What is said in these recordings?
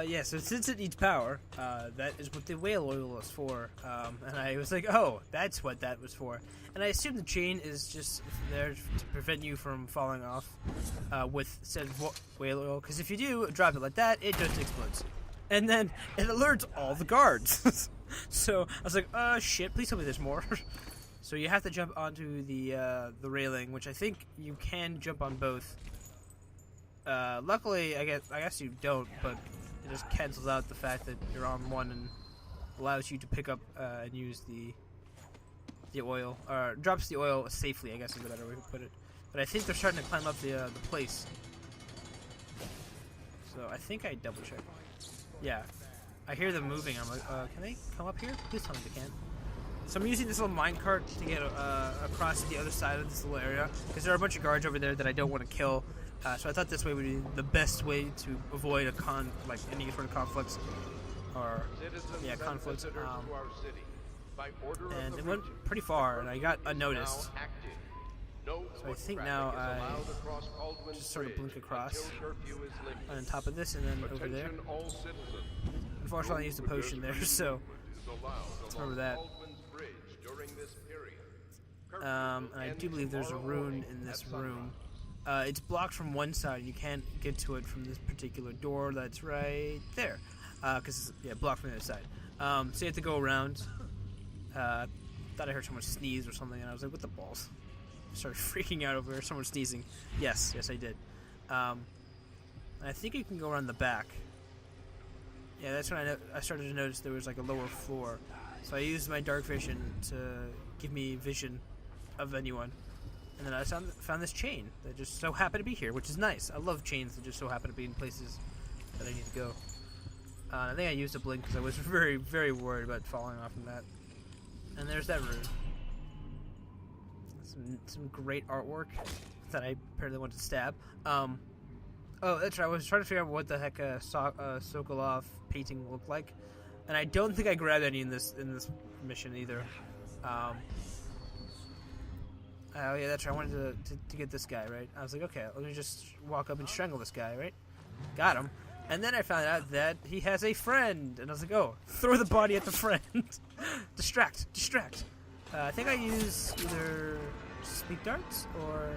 Yeah, so since it needs power, that is what the whale oil is for. And I was like, oh, that's what that was for. And I assume the chain is just there to prevent you from falling off with said whale oil. Because if you do drop it like that, it just explodes. And then it alerts all the guards. So I was like, shit, please tell me there's more. So you have to jump onto the railing, which I think you can jump on both. Luckily, I guess you don't, but it just cancels out the fact that you're on one and allows you to pick up and use the oil, or drops the oil safely, I guess is the better way to put it. But I think they're starting to climb up the place. So I think I double checked. Yeah, I hear them moving. I'm like, can they come up here? Please tell me they can. So I'm using this little minecart to get across to the other side of this little area, because there are a bunch of guards over there that I don't want to kill. So I thought this way would be the best way to avoid any sort of conflicts, or conflicts. And it went pretty far, and I got unnoticed. So I think now I just sort of blink across on top of this and then over there. Unfortunately, I used a potion there, so let's remember that. And I do believe there's a rune in this room. It's blocked from one side. You can't get to it from this particular door that's right there. Because it's blocked from the other side. So you have to go around. Thought I heard someone sneeze or something, and I was like, what the balls? I started freaking out over someone sneezing. Yes, I did. I think you can go around the back. Yeah, that's when I started to notice there was like a lower floor. So I used my dark vision to give me vision of anyone. And then I found this chain that just so happened to be here, which is nice. I love chains that just so happen to be in places that I need to go. I think I used a blink because I was very, very worried about falling off from that. And there's that room. Some great artwork that I apparently want to stab. Oh, that's right. I was trying to figure out what the heck a Sokolov painting looked like, and I don't think I grabbed any in this mission either. Oh yeah, that's right. I wanted to get this guy, right? I was like, okay, let me just walk up and strangle this guy, right? Got him. And then I found out that he has a friend, and I was like, oh, throw the body at the friend. Distract. I think I use either sleep darts or...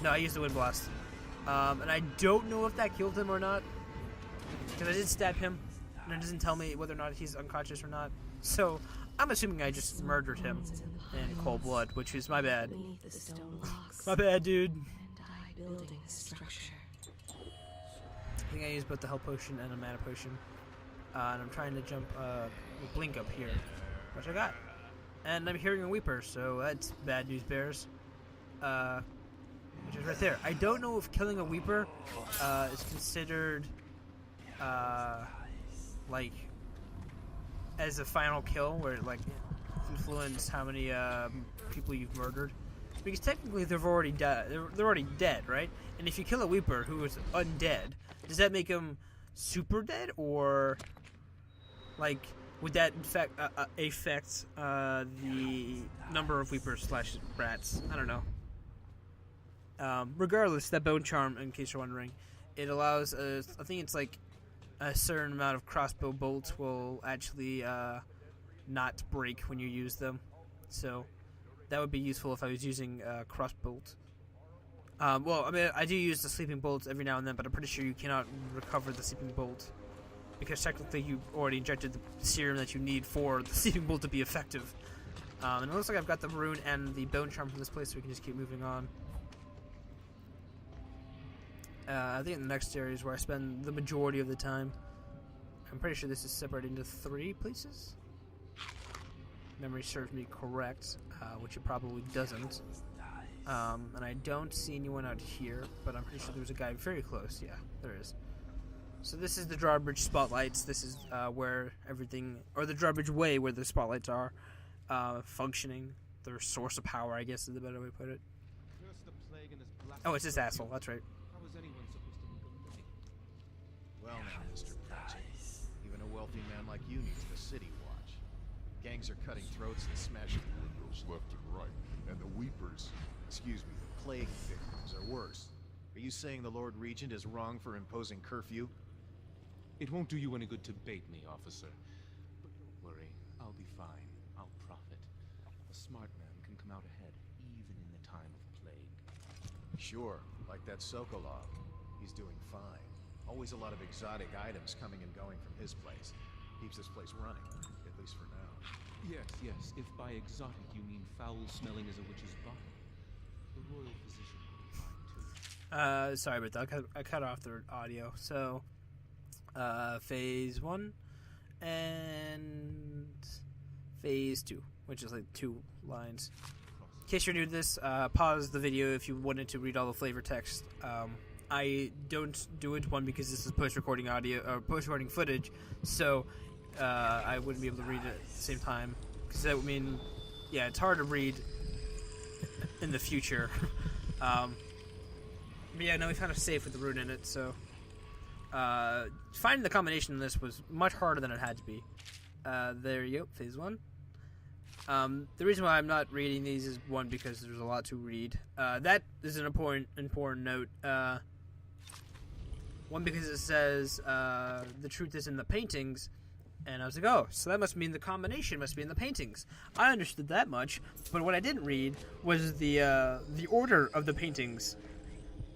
No, I used the wind blast. And I don't know if that killed him or not, because I did stab him, and it doesn't tell me whether or not he's unconscious or not. So I'm assuming I just murdered him in cold blood, which is my bad. My bad, dude. I think I used both the health potion and a mana potion. And I'm trying to jump blink up here, which I got. And I'm hearing a weeper, so that's bad news bears. Which is right there. I don't know if killing a weeper is considered like as a final kill, where it like influence how many people you've murdered, because technically they're already dead. They're already dead, right? And if you kill a weeper who is undead, does that make him super dead, or like would that affect the number of weepers / rats? I don't know. Regardless, that bone charm, in case you're wondering, it allows I think it's like a certain amount of crossbow bolts will actually not break when you use them, so that would be useful if I was using crossbolt. Well, I mean, I do use the sleeping bolts every now and then, but I'm pretty sure you cannot recover the sleeping bolt, because technically you already injected the serum that you need for the sleeping bolt to be effective. And it looks like I've got the rune and the bone charm from this place, so we can just keep moving on. I think the next area is where I spend the majority of the time. I'm pretty sure this is separated into 3 places. Memory serves me correct, which it probably doesn't. And I don't see anyone out here, but I'm pretty sure there's a guy very close. Yeah, there is. So this is the drawbridge spotlights. This is where everything, or the drawbridge way where the spotlights are functioning. Their source of power, I guess, is the better way to put it. Oh, it's this asshole. That's right. Well now, Mr. Regent, even a wealthy man like you needs the city watch. Gangs are cutting throats and smashing windows left and right, and the weepers, excuse me, the plague victims are worse. Are you saying the Lord Regent is wrong for imposing curfew? It won't do you any good to bait me, officer. But don't worry, I'll be fine. I'll profit. A smart man can come out ahead, even in the time of plague. Sure, like that Sokolov. He's doing fine. Always a lot of exotic items coming and going from his place. Keeps this place running, at least for now. Yes, yes, if by exotic you mean foul-smelling as a witch's bottom, the royal physician will be fine too. Sorry about that. I cut off the audio. So, phase 1 and phase 2, which is like 2 lines. In case you're new to this, pause the video if you wanted to read all the flavor text. I don't do it, one, because this is post-recording audio or post-recording footage, so I wouldn't be able to read it at the same time, because that would mean, yeah, it's hard to read in the future. But yeah, no, we found a safe with the rune in it, so finding the combination in this was much harder than it had to be. There you go, phase 1. The reason why I'm not reading these is, one, because there's a lot to read. That is an important note. One, because it says the truth is in the paintings, and I was like, oh, so that must mean the combination must be in the paintings. I understood that much, but what I didn't read was the order of the paintings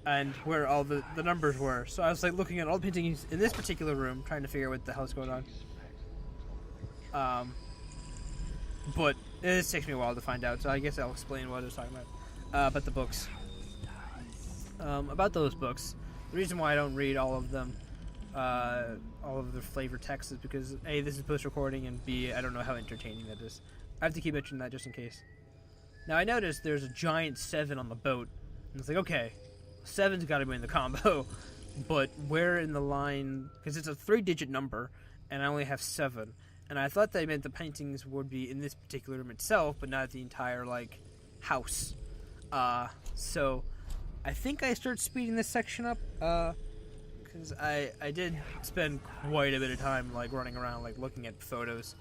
and where all the numbers were. So I was like looking at all the paintings in this particular room, trying to figure out what the hell's going on. But this takes me a while to find out, so I guess I'll explain what I was talking about the books. About those books, the reason why I don't read all of them, all of the flavor text, is because A, this is post-recording, and B, I don't know how entertaining that is. I have to keep mentioning that just in case. Now, I noticed there's a giant 7 on the boat, and it's like, okay, 7's got to be in the combo, but where in the line, because it's a 3-digit number, and I only have 7. And I thought that meant the paintings would be in this particular room itself, but not the entire, like, house. So I think I started speeding this section up, because I did spend quite a bit of time, like, running around, like, looking at photos.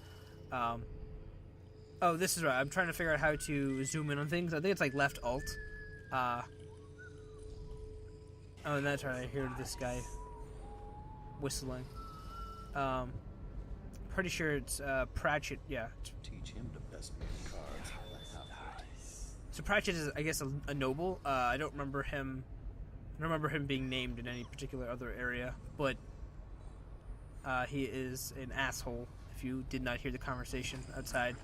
Oh, this is right. I'm trying to figure out how to zoom in on things. I think it's, like, left alt. Oh, and that's right. I hear this guy whistling. Pretty sure it's Pratchett. Yeah. Teach him the best cards. So Pratchett is, I guess, a noble. I don't remember him being named in any particular other area, but he is an asshole. If you did not hear the conversation outside,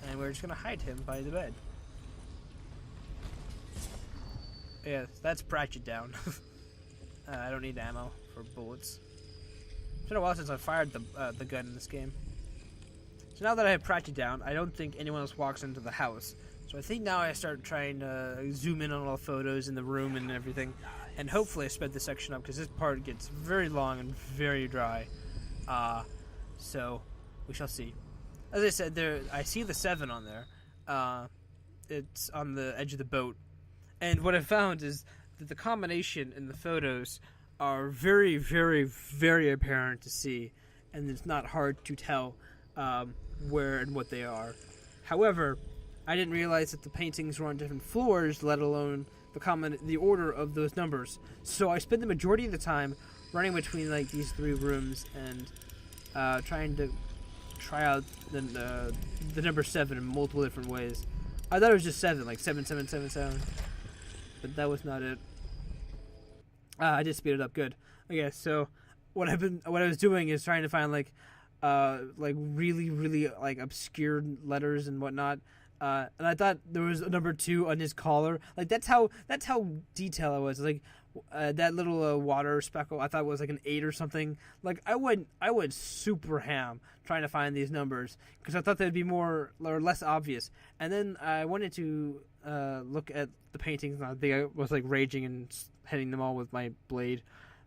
and we're just gonna hide him by the bed. Yeah, that's Pratchett down. I don't need ammo for bullets. It's been a while since I fired the gun in this game. So now that I have Pratchett down, I don't think anyone else walks into the house. So I think now I start trying to zoom in on all the photos in the room and everything. And hopefully I sped this section up, because this part gets very long and very dry. So we shall see. As I said, I see the 7 on there. It's on the edge of the boat. And what I found is that the combination in the photos are very, very, very apparent to see, and it's not hard to tell where and what they are. However, I didn't realize that the paintings were on different floors, let alone the order of those numbers. So I spent the majority of the time running between like these 3 rooms and trying to try out the number 7 in multiple different ways. I thought it was just 7, like 7, 7, 7, 7, but that was not it. I just speed it up. Good. Okay, so what I was doing is trying to find like really, really like obscure letters and whatnot. And I thought there was a number 2 on his collar. Like that's how detailed I was. Like that little water speckle, I thought was like an 8 or something. Like I went super ham trying to find these numbers because I thought they'd be more or less obvious. And then I wanted to look at the paintings, and I think I was like raging and hitting them all with my blade.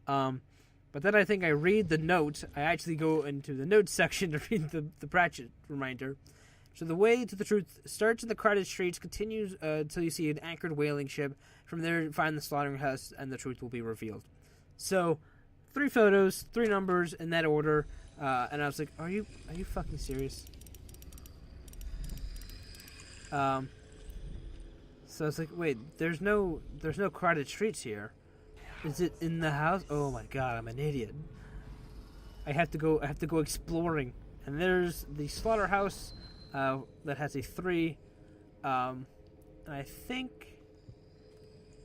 But then I think I read the note. I actually go into the notes section to read the Pratchett reminder. So the way to the truth starts in the crowded streets, continues until you see an anchored whaling ship. From there, find the slaughtering house, and the truth will be revealed. So, 3 photos, 3 numbers in that order, and I was like, "Are you fucking serious?" So I was like, "Wait, there's no crowded streets here." Is it in the house? Oh my god, I'm an idiot. I have to go exploring. And there's the slaughterhouse that has a 3. And I think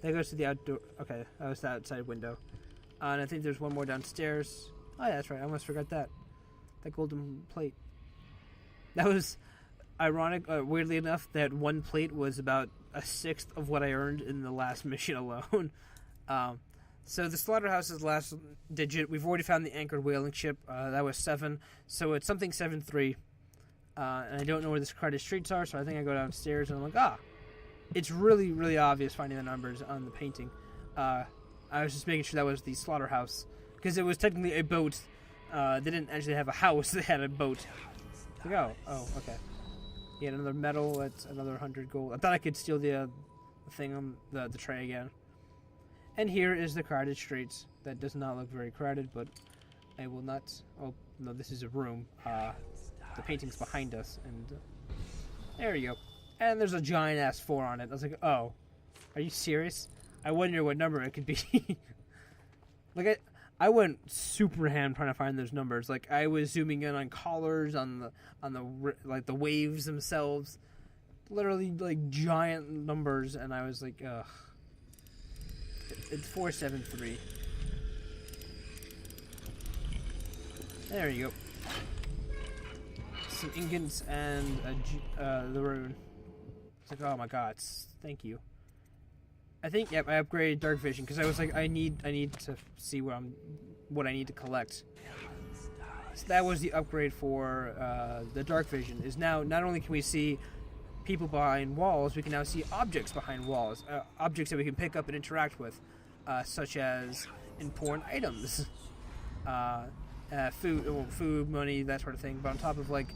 that goes to the outdoor. Okay, that was the outside window. And I think there's one more downstairs. Oh yeah, that's right. I almost forgot that. That golden plate. That was ironic. Weirdly enough, that one plate was about a 1/6 of what I earned in the last mission alone. So the slaughterhouse is the last digit. We've already found the anchored whaling ship. That was 7. So it's something 7-3. And I don't know where the crowded streets are, so I think I go downstairs and I'm like, it's really, really obvious finding the numbers on the painting. I was just making sure that was the slaughterhouse, because it was technically a boat. They didn't actually have a house, they had a boat. Like, oh, okay. Yeah, another medal, that's another 100 gold. I thought I could steal the thing on the tray again. And here is the crowded streets. That does not look very crowded, but I will not... Oh, no, this is a room. The painting's behind us, and... there you go. And there's a giant-ass 4 on it. I was like, oh, are you serious? I wonder what number it could be. Like, I went super ham trying to find those numbers. Like, I was zooming in on collars, on the waves themselves. Literally, like, giant numbers, and I was like, ugh. It's 473. There you go. Some ingots and the rune. It's like, oh my god, thank you. I think, yep, I upgraded dark vision because I was like, I need to see what I need to collect. So that was the upgrade for the dark vision. Is now not only can we see people behind walls, we can now see objects behind walls, objects that we can pick up and interact with, such as important items, food, money, that sort of thing. But on top of like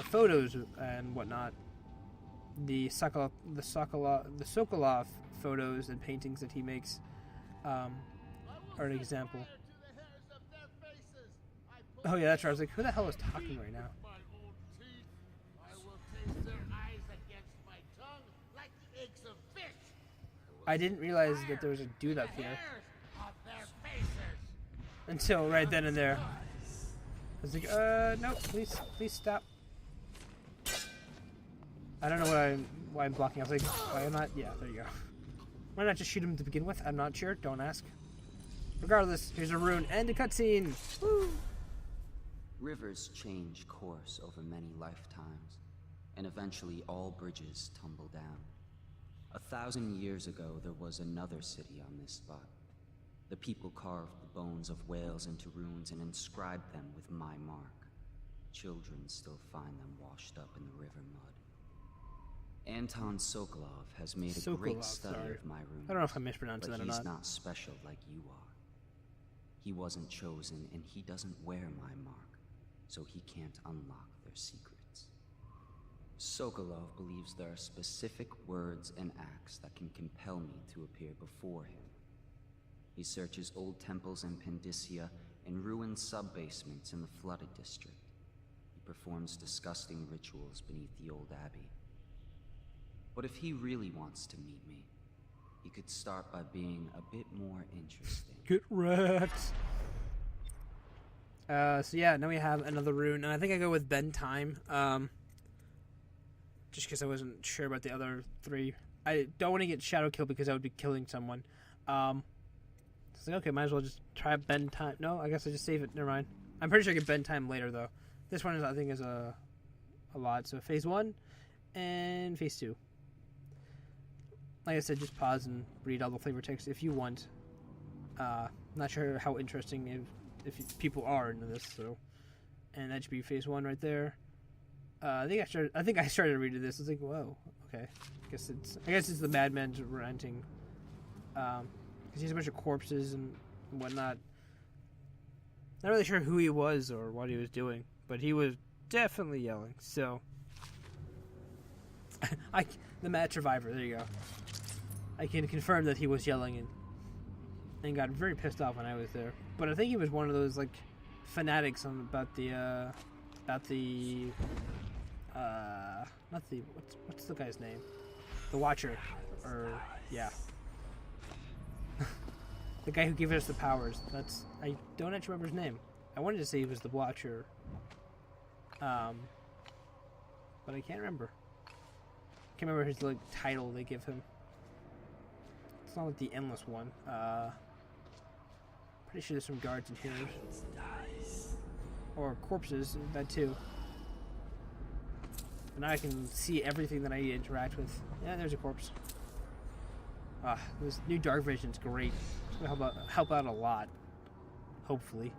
photos and whatnot, the Sokolov photos and paintings that he makes are an example. Oh yeah, that's right. I was like, who the hell is talking right now? I didn't realize that there was a dude up here until right then and there. I was like, no, please stop. I don't know why I'm blocking. I was like, why am I not? Yeah, there you go. Why not just shoot him to begin with? I'm not sure. Don't ask. Regardless, here's a rune and a cutscene. Woo! Rivers change course over many lifetimes, and eventually all bridges tumble down. 1,000 years ago, there was another city on this spot. The people carved the bones of whales into runes and inscribed them with my mark. Children still find them washed up in the river mud. Anton Sokolov has made a great study of my runes. I don't know if I mispronounced that or not. But he's not special like you are. He wasn't chosen, and he doesn't wear my mark, so he can't unlock their secrets. Sokolov believes there are specific words and acts that can compel me to appear before him. He searches old temples in Pendicia and ruined sub-basements in the flooded district. He performs disgusting rituals beneath the old abbey. But if he really wants to meet me, he could start by being a bit more interesting. Get wrecked. So yeah, now we have another rune, and I think I go with bend time. Just because I wasn't sure about the other 3. I don't want to get shadow kill because I would be killing someone. So like, okay, might as well just try bend time. No, I guess I just save it. Never mind. I'm pretty sure I get bend time later though. This one is, I think, is a lot. So phase 1 and phase 2. Like I said, just pause and read all the flavor text if you want. Not sure how interesting if people are into this. So, and that should be phase 1 right there. I think I started reading this. I was like, whoa, okay. I guess it's the madman's ranting. Because he has a bunch of corpses and whatnot. Not really sure who he was or what he was doing, but he was definitely yelling. So, the mad survivor. There you go. I can confirm that he was yelling and got very pissed off when I was there. But I think he was one of those like fanatics about the not the what's the guy's name? The Watcher, or yeah. The guy who gave us the powers. I don't actually remember his name. I wanted to say he was the Watcher. But I can't remember. Can't remember his like title they give him. It's not like the Endless one. Pretty sure there's some guards in here. Or corpses, that too. And now I can see everything that I need to interact with. Yeah, there's a corpse. This new dark vision's great. It's gonna help out a lot. Hopefully.